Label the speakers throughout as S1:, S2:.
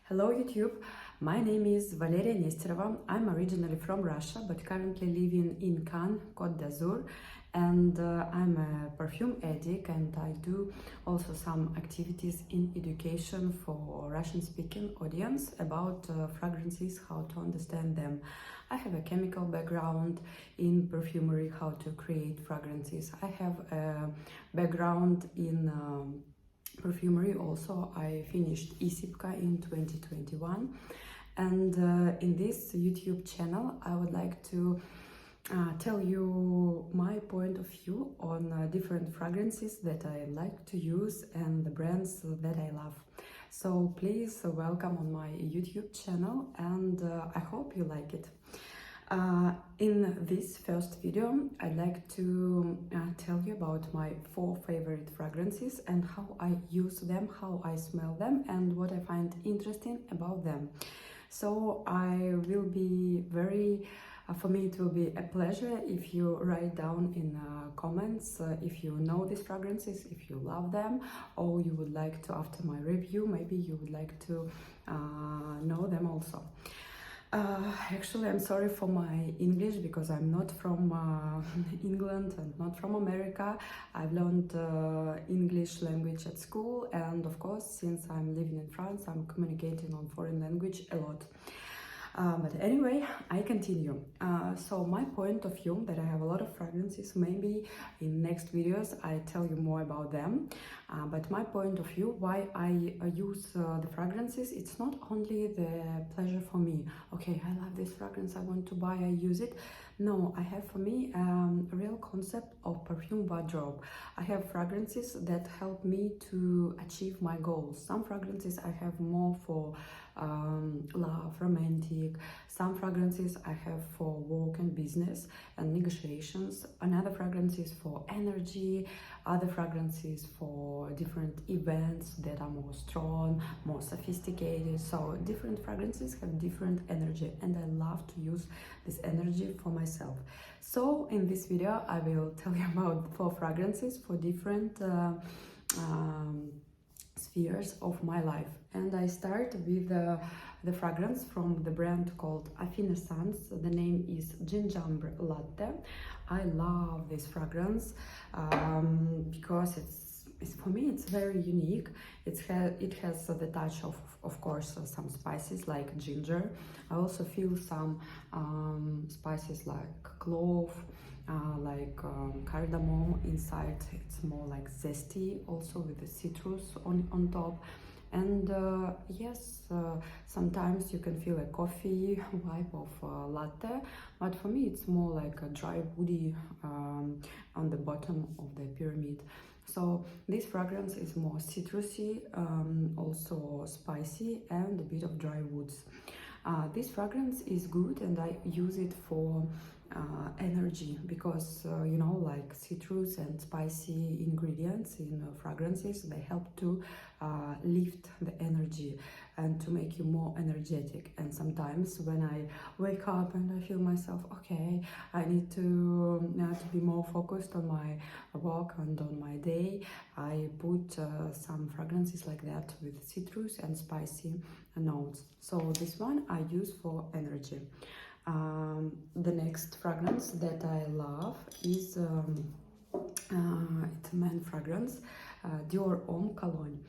S1: Hello YouTube, my name is Valeria Nesterova. I'm originally from Russia but currently living in Cannes, Côte d'Azur, and I'm a perfume addict, and I do also some activities in education for Russian-speaking audience about fragrances, how to understand them. I have a chemical background in perfumery, how to create fragrances. I have a background in perfumery also. I finished ISIPka in 2021, and in this YouTube channel I would like to tell you my point of view on different fragrances that I like to use and the brands that I love. So please welcome on my YouTube channel, and I hope you like it. In this first video, I'd like to tell you about my 4 favorite fragrances and how I use them, how I smell them, and what I find interesting about them. So I will be for me it will be a pleasure if you write down in comments if you know these fragrances, if you love them, or you would like to, after my review, maybe you would like to know them also. Actually, I'm sorry for my English because I'm not from England and not from America. I've learned English language at school, and of course, since I'm living in France, I'm communicating on foreign language a lot. But anyway, I continue. So my point of view that I have a lot of fragrances, maybe in next videos I tell you more about them. But my point of view, why I use the fragrances, it's not only the pleasure for me. Okay, I love this fragrance, I want to buy, I use it. No, I have for me a real concept of perfume wardrobe. I have fragrances that help me to achieve my goals. Some fragrances I have more for love, romantic. Some fragrances I have for work and business and negotiations. Another fragrances for energy. Other fragrances for different events that are more strong, more sophisticated. So different fragrances have different energy, and I love to use this energy for myself. So in this video I will tell you about 4 fragrances for different spheres of my life, and I start with the fragrance from the brand called Essence. The name is Gingembre Latte. I love this fragrance because it's for me it's very unique. It has the touch of course some spices like ginger. I also feel some spices like clove, cardamom inside. It's more like zesty, also with the citrus on top. And yes, sometimes you can feel a coffee vibe of latte, but for me it's more like a dry woody on the bottom of the pyramid. So this fragrance is more citrusy, also spicy, and a bit of dry woods. This fragrance is good, and I use it for energy because you know, like citrus and spicy ingredients in fragrances, they help to lift the energy and to make you more energetic. And sometimes when I wake up and I feel myself, okay, I need to be more focused on my work and on my day, I put some fragrances like that with citrus and spicy notes. So this one I use for energy. The next fragrance that I love is it's a man fragrance, Dior Homme Cologne.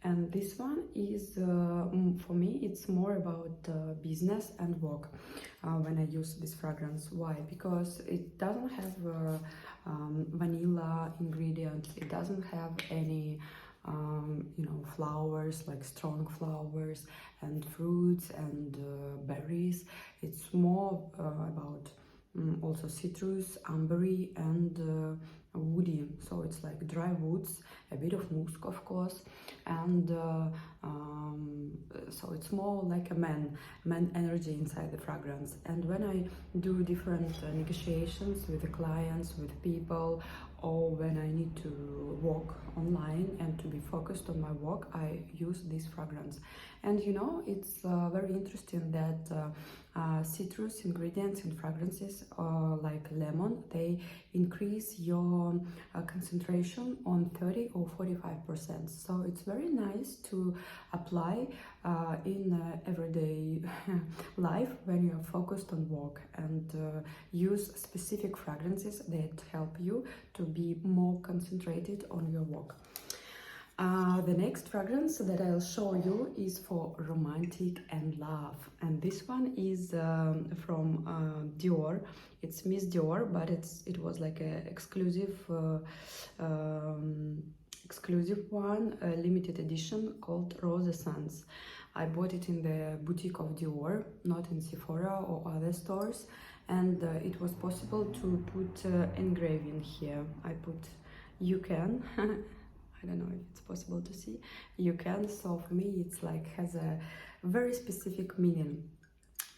S1: And this one is, for me, it's more about business and work when I use this fragrance. Why? Because it doesn't have vanilla ingredients, it doesn't have any you know, flowers, like strong flowers and fruits and berries. It's more about also citrus, ambery, and woody. So it's like dry woods, a bit of musk, of course, and so it's more like a man energy inside the fragrance. And when I do different negotiations with the clients, with people, or when I need to walk online and to be focused on my walk, I use this fragrance. And you know, it's very interesting that citrus ingredients in fragrances like lemon, they increase your concentration on 30 or 45%. So it's very nice to apply in everyday life when you're focused on work, and use specific fragrances that help you to be more concentrated on your work. The next fragrance that I'll show you is for romantic and love, and this one is from Dior. It's Miss Dior, but it was like a exclusive one, a limited edition called Rose Essence. I bought it in the boutique of Dior, not in Sephora or other stores, and it was possible to put engraving here. I put "you can." I don't know if it's possible to see. You can. So for me, it's like has a very specific meaning.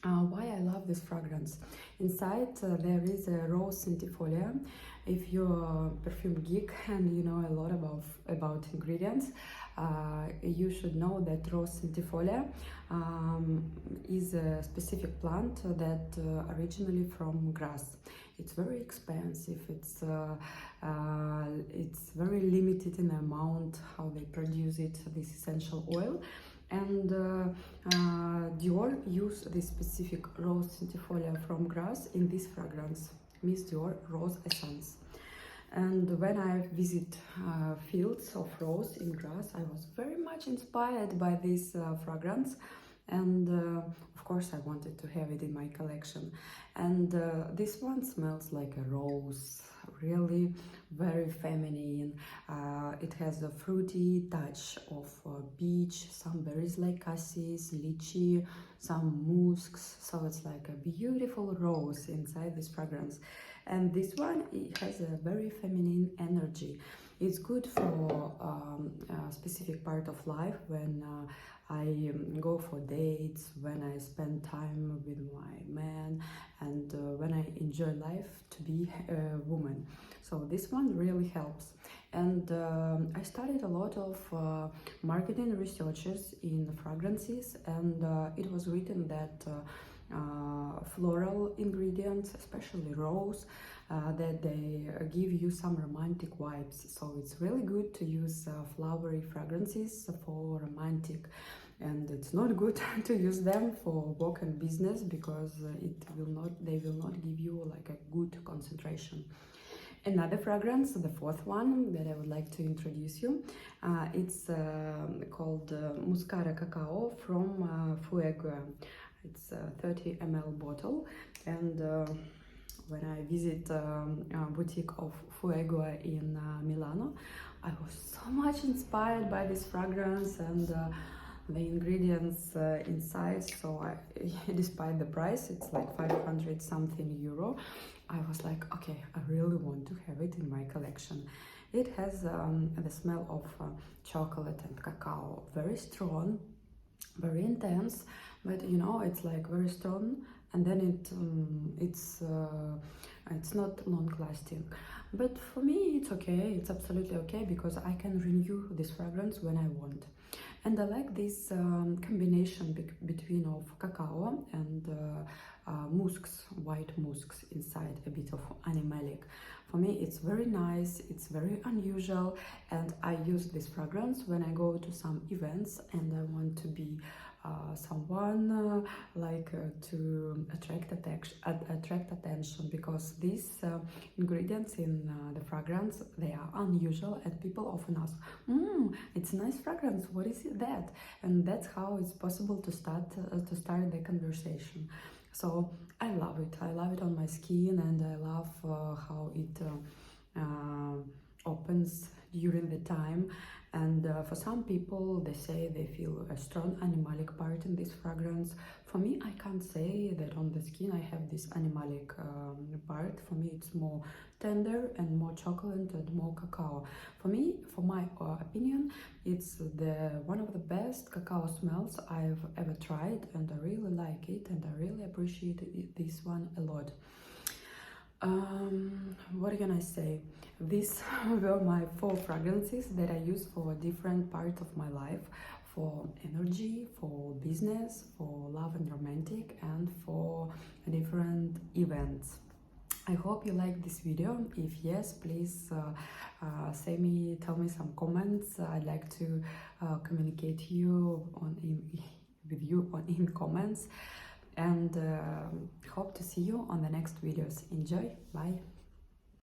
S1: Why I love this fragrance. Inside there is a rose-centric. If you're a perfume geek and you know a lot about ingredients, you should know that rose-centric is a specific plant that originally from grass. It's very expensive. It's very limited in amount how they produce it, this essential oil. And Dior used this specific rose centifolia from grass in this fragrance, Miss Dior Rose Essence. And when I visit fields of rose in grass, I was very much inspired by this fragrance, and of course I wanted to have it in my collection. And this one smells like a rose, really very feminine. It has a fruity touch of peach, some berries like cassis, lychee, some musks, so it's like a beautiful rose inside this fragrance. And this one, it has a very feminine energy. It's good for a specific part of life when I go for dates, when I spend time with my man, and when I enjoy life to be a woman. So this one really helps. And I studied a lot of marketing researches in fragrances, and it was written that floral ingredients, especially rose, that they give you some romantic vibes. So it's really good to use flowery fragrances for romantic, and it's not good to use them for work and business, because they will not give you like a good concentration. Another fragrance, the fourth one that I would like to introduce you, it's called Mascara Cacao from Fueguia. It's a 30 ml bottle, and when I visit a boutique of Fueguia in Milano, I was so much inspired by this fragrance and the ingredients inside. So despite the price, it's like 500 something euro, I was like, okay, I really want to have it in my collection. It has the smell of chocolate and cacao, very strong, very intense, but you know, it's like very strong, and then it's not long-lasting. But for me, it's okay. It's absolutely okay, because I can renew this fragrance when I want. And I like this combination between of cacao and musks, white musks inside, a bit of animalic. For me, it's very nice, it's very unusual, and I use this fragrance when I go to some events and I want to be someone to attract attention, because these ingredients in the fragrance, they are unusual, and people often ask, it's a nice fragrance, what is that? And that's how it's possible to start the conversation. So I love it on my skin, and I love how it opens during the time. And for some people, they say they feel a strong animalic part in this fragrance. For me, I can't say that on the skin I have this animalic part. For me, it's more tender and more chocolate and more cacao. For me, for my opinion, it's one of the best cacao smells I've ever tried, and I really like it, and I really appreciate this one a lot. What can I say? These were my 4 fragrances that I use for different parts of my life, for energy, for business, for love and romantic, and for different events. I hope you like this video. If yes, please tell me some comments. I'd like to communicate you with you in comments, and hope to see you on the next videos. Enjoy. Bye.